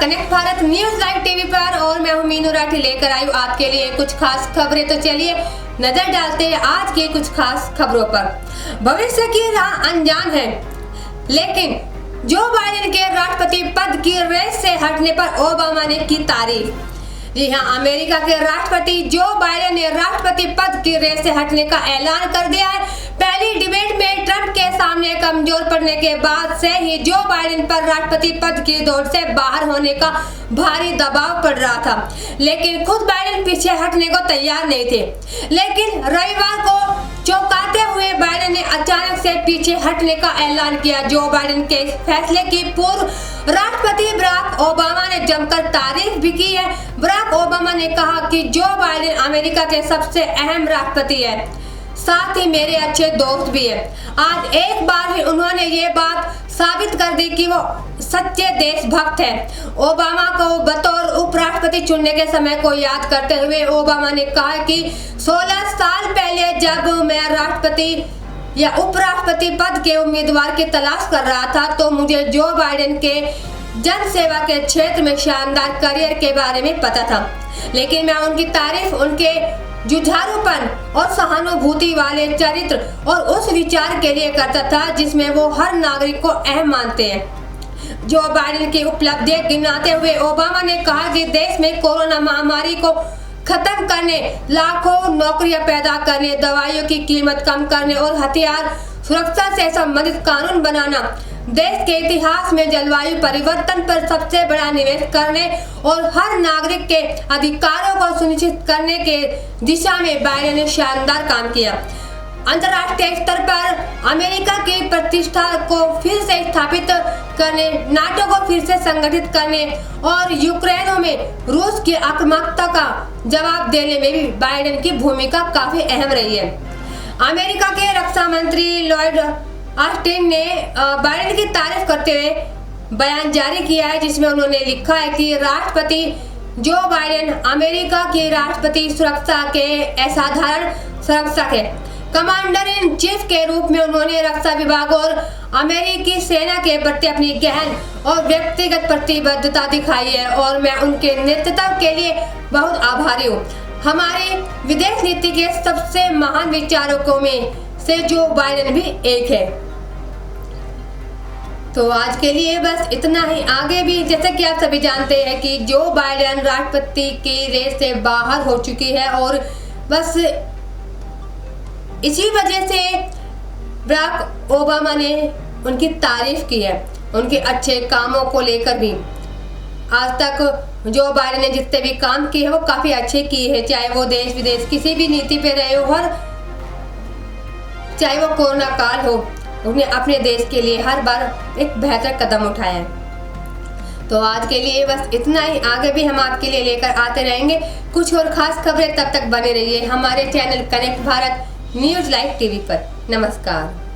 Connect Bharat news live TV पर और मैं हूं मीनू राठी लेकर आई हूं आपके लिए कुछ खास खबरें। तो चलिए नजर डालते हैं आज की कुछ खास खबरों पर। भविष्य की राह अनजान है, लेकिन जो बाइडेन के राष्ट्रपति पद की रेस से हटने पर ओबामा ने की तारीफ। जी हां, अमेरिका के राष्ट्रपति जो बाइडेन ने राष्ट्रपति पद की रेस से हटने का ऐलान कर दिया है। पहली डिबेट में ट्रंप के सामने कमजोर पड़ने के बाद से ही जो बाइडेन पर राष्ट्रपति पद की दौड़ से बाहर होने का भारी दबाव पड़ रहा था, लेकिन खुद बाइडेन पीछे हटने को तैयार नहीं थे। लेकिन रविवार को चौंकाते हुए बाइडेन ने अचानक से पीछे हटने का ऐलान किया। जो बाइडेन के फैसले की पूर्व राष्ट्रपति बराक ओबामा ने जमकर तारीफ भी की है। बराक ओबामा ने कहा कि जो बाइडेन अमेरिका के सबसे अहम राष्ट्रपति है, साथ ही मेरे अच्छे दोस्त भी है। आज एक बार ही उन्होंने ये बात साबित कर दी कि वो सच्चे देशभक्त हैं। ओबामा को बतौर उपराष्ट्रपति चुनने के समय को याद करते हुए ओबामा ने कहा कि 16 साल पहले जब मैं राष्ट्रपति या उपराष्ट्रपति पद के उम्मीदवार की तलाश कर रहा था, तो मुझे जो बाइडेन के जन सेवा के क्षेत्र में शानदार करियर के बारे में पता था, लेकिन मैं उनकी तारीफ उनके जुझारूपन और सहानुभूति वाले चरित्र और उस विचार के लिए करता था जिसमें वो हर नागरिक को अहम मानते हैं। जो बाइडेन की उपलब्धियां गिनाते हुए ओबामा ने कहा कि देश में कोरोना महामारी को खत्म करने, लाखों नौकरियां पैदा करने, दवाइयों की कीमत कम करने और हथियार सुरक्षा से संबंधित कानून बनाना देश के इतिहास में जलवायु परिवर्तन पर सबसे बड़ा निवेश करने और हर नागरिक के अधिकारों को सुनिश्चित करने के दिशा में बाइडेन ने शानदार काम किया। अंतर्राष्ट्रीय स्तर पर अमेरिका की प्रतिष्ठा को फिर से स्थापित करने, नाटो को फिर से संगठित करने और यूक्रेन में रूस की आक्रामकता का जवाब देने में भी बाइडेन की भूमिका काफी अहम रही है। अमेरिका के रक्षा मंत्री लॉयड ऑस्टिन ने बाइडेन की तारीफ करते हुए बयान जारी किया है, जिसमें उन्होंने लिखा है कि राष्ट्रपति जो बाइडेन अमेरिका की राष्ट्रपति सुरक्षा के असाधारण संरक्षक है। कमांडर इन चीफ के रूप में उन्होंने रक्षा विभाग और अमेरिकी सेना के प्रति अपनी गहन और व्यक्तिगत प्रतिबद्धता दिखाई है और मैं उनके नेतृत्व के लिए बहुत आभारी हूँ। हमारी विदेश नीति के सबसे महान विचारकों में से जो बाइडेन भी एक है। तो आज के लिए बस इतना ही। आगे भी जैसे कि आप सभी जानते हैं कि जो बाइडेन राष्ट्रपति की रेस से बाहर हो चुकी है और बस इसी वजह से बराक ओबामा ने उनकी तारीफ की है, उनके अच्छे कामों को लेकर भी। आज तक जो बाइडेन ने जितने भी काम किए हैं वो काफी अच्छे किए हैं, चाहे वो देश विदेश किसी भी नीति पे रहे हो, चाहे वो कोरोना काल हो, उन्हें अपने देश के लिए हर बार एक बेहतर कदम उठाया है। तो आज के लिए बस इतना ही। आगे भी हम आपके लिए लेकर आते रहेंगे कुछ और खास खबरें। तब तक बने रहिए हमारे channel connect Bharat news live TV पर। नमस्कार।